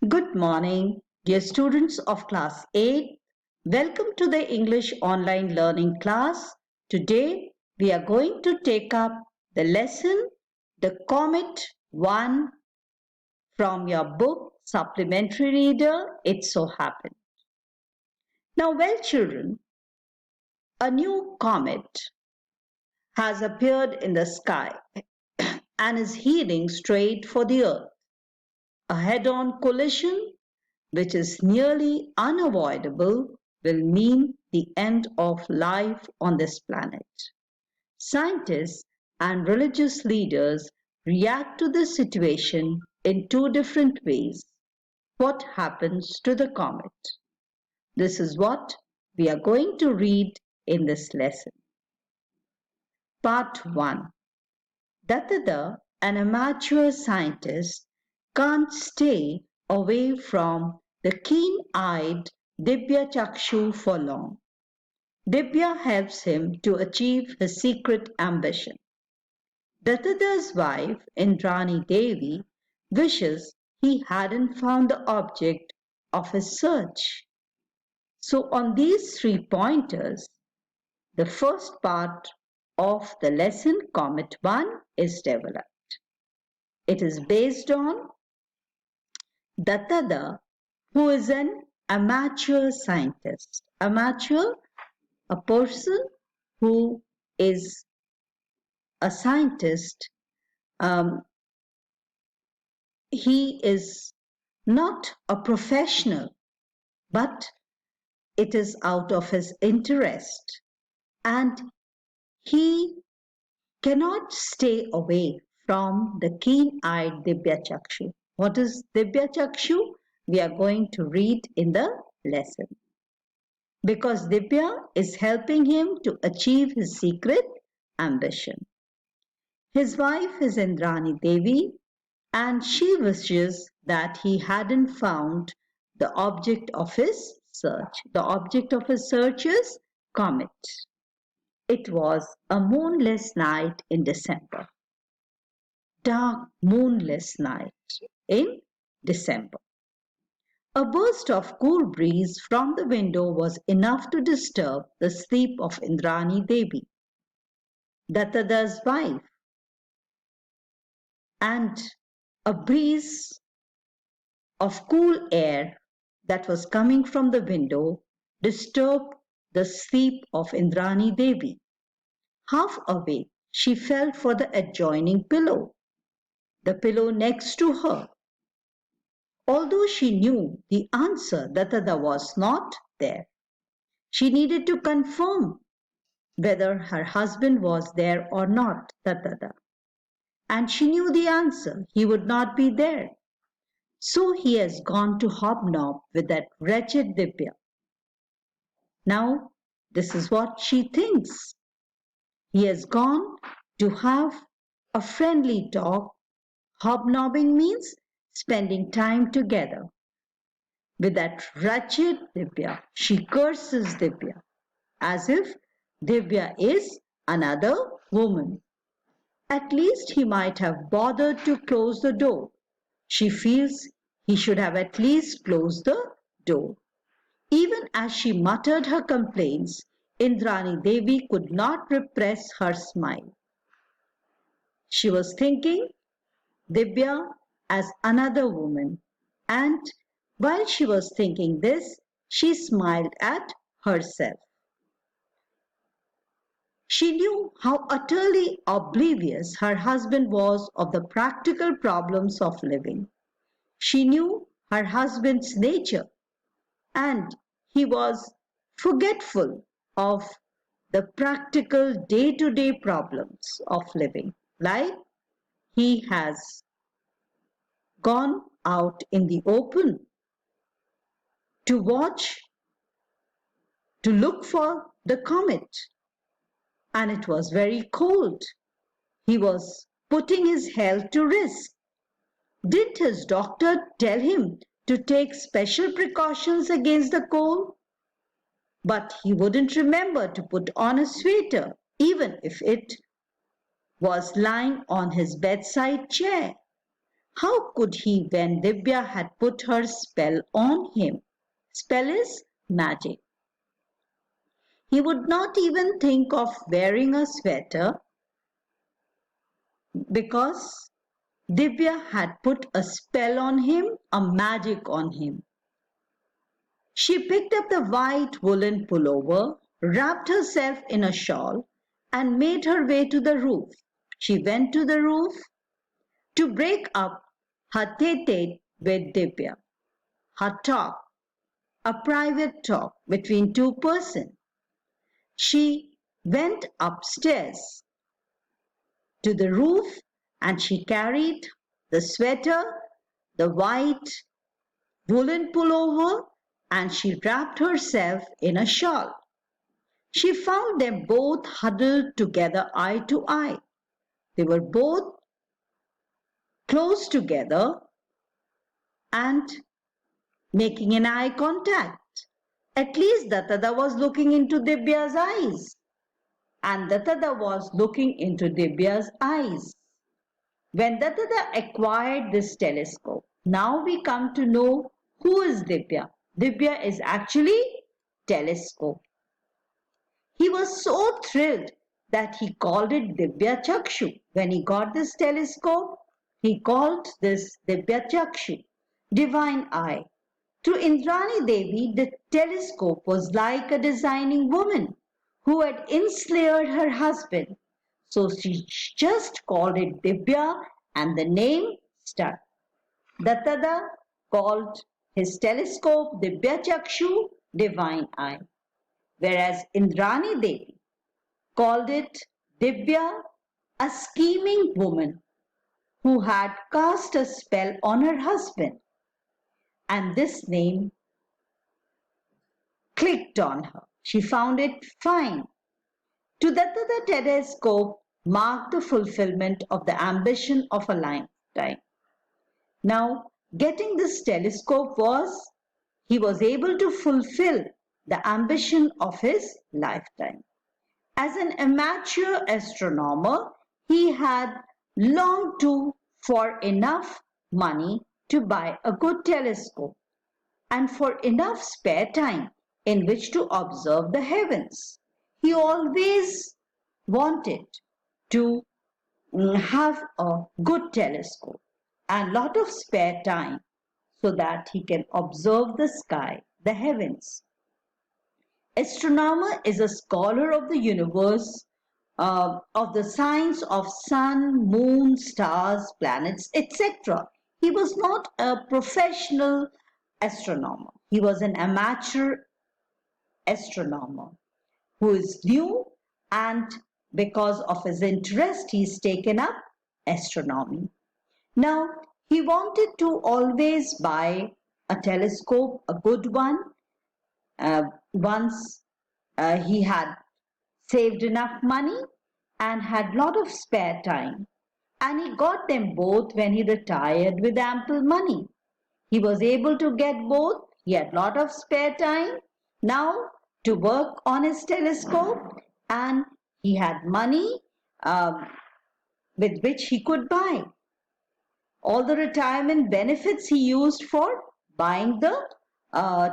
Good morning, dear students of class 8. Welcome to the English online learning class. Today we are going to take up the lesson The Comet 1 from your book Supplementary Reader It So Happened. Now, well, children, a new comet has appeared in the sky and is heading straight for the earth. A head-on collision which is nearly unavoidable, will mean the end of life on this planet. Scientists and religious leaders react to this situation in two different ways. What happens to the comet? This is what we are going to read in this lesson. Part 1. Dattadda, an amateur scientist, can't stay away from the keen-eyed Dibya Chakshu for long. Dibya helps him to achieve his secret ambition. Dattadda's wife, Indrani Devi, wishes he hadn't found the object of his search. So on these 3 pointers, the first part of the lesson Comet 1 is developed. It is based on Dattadda, who is an amateur scientist. Amateur, a person who is a scientist. He is not a professional, but it is out of his interest. And he cannot stay away from the keen-eyed Dibya Chakshu. What is Dibya Chakshu? We are going to read in the lesson. Because Dibya is helping him to achieve his secret ambition. His wife is Indrani Devi and she wishes that he hadn't found the object of his search. The object of his search is comet. It was a moonless night in December. Dark, moonless night in December. A burst of cool breeze from the window was enough to disturb the sleep of Indrani Devi, Dattadda's wife, and a breeze of cool air that was coming from the window disturbed the sleep of Indrani Devi. Half awake, she felt for the adjoining pillow, the pillow next to her. Although she knew the answer, Dattadda was not there. She needed to confirm whether her husband was there or not, Dattadda. And she knew the answer, he would not be there. So he has gone to hobnob with that wretched Dibya. Now, this is what she thinks. He has gone to have a friendly talk. Hobnobbing means spending time together. With that wretched Dibya, she curses Dibya as if Dibya is another woman. At least he might have bothered to close the door. She feels he should have at least closed the door. Even as she muttered her complaints, Indrani Devi could not repress her smile. She was thinking Dibya as another woman, and while she was thinking this, she smiled at herself. She knew how utterly oblivious her husband was of the practical problems of living. She knew her husband's nature, and he was forgetful of the practical day-to-day problems of living, like he has gone out in the open to watch, to look for the comet, and it was very cold. He was putting his health to risk. Didn't his doctor tell him to take special precautions against the cold? But he wouldn't remember to put on a sweater, even if it was lying on his bedside chair. How could he when Divya had put her spell on him? Spell is magic. He would not even think of wearing a sweater because Divya had put a spell on him, a magic on him. She picked up the white woolen pullover, wrapped herself in a shawl, and made her way to the roof. She went to the roof to break up her tete with Divya, her talk, a private talk between two persons. She went upstairs to the roof and she carried the sweater, the white woolen pullover, and she wrapped herself in a shawl. She found them both huddled together eye to eye. They were both close together and making an eye contact. At least Datada was looking into Divya's eyes, and Datada was looking into Divya's eyes. When Datada acquired this telescope, now we come to know who is Divya. Divya is actually telescope. He was so thrilled that he called it Divya Chakshu. When he got this telescope, he called this Divya Chakshu, divine eye. To Indrani Devi, the telescope was like a designing woman who had ensnared her husband. So she just called it Divya and the name stuck. Dattada called his telescope Divya Chakshu, divine eye, whereas Indrani Devi called it Divya, a scheming woman who had cast a spell on her husband. And this name clicked on her. She found it fine. To Datta, the telescope marked the fulfillment of the ambition of a lifetime. Now, getting this telescope was, he was able to fulfill the ambition of his lifetime. As an amateur astronomer, he had longed for enough money to buy a good telescope and for enough spare time in which to observe the heavens. He always wanted to have a good telescope and lot of spare time so that he can observe the sky, the heavens. Astronomer is a scholar of the universe, of the science of sun, moon, stars, planets, etc. He was not a professional astronomer. He was an amateur astronomer who is new, and because of his interest he's taken up astronomy. Now he wanted to always buy a telescope, a good one. Once he had saved enough money and had lot of spare time, and he got them both when he retired with ample money. He was able to get both. He had lot of spare time now to work on his telescope, and he had money with which he could buy. All the retirement benefits he used for buying the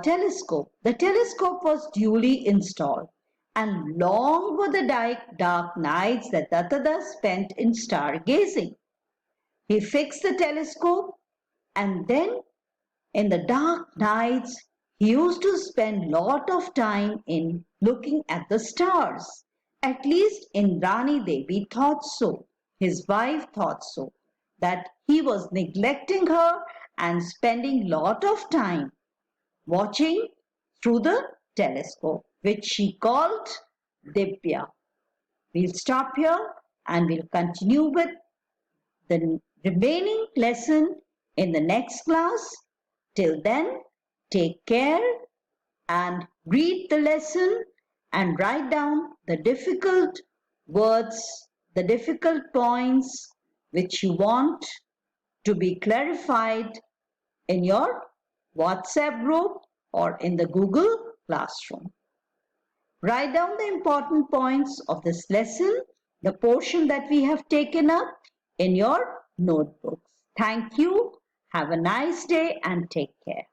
telescope. The telescope was duly installed, and long were the dark nights that Dattada spent in stargazing. He fixed the telescope, and then in the dark nights he used to spend lot of time in looking at the stars. At least Indrani Devi thought so. His wife thought so, that he was neglecting her and spending lot of time watching through the telescope, which she called Divya. We'll stop here and we'll continue with the remaining lesson in the next class. Till then, take care and read the lesson and write down the difficult words, the difficult points which you want to be clarified in your WhatsApp group or in the Google Classroom. Write down the important points of this lesson, the portion that we have taken up in your notebooks. Thank you. Have a nice day and take care.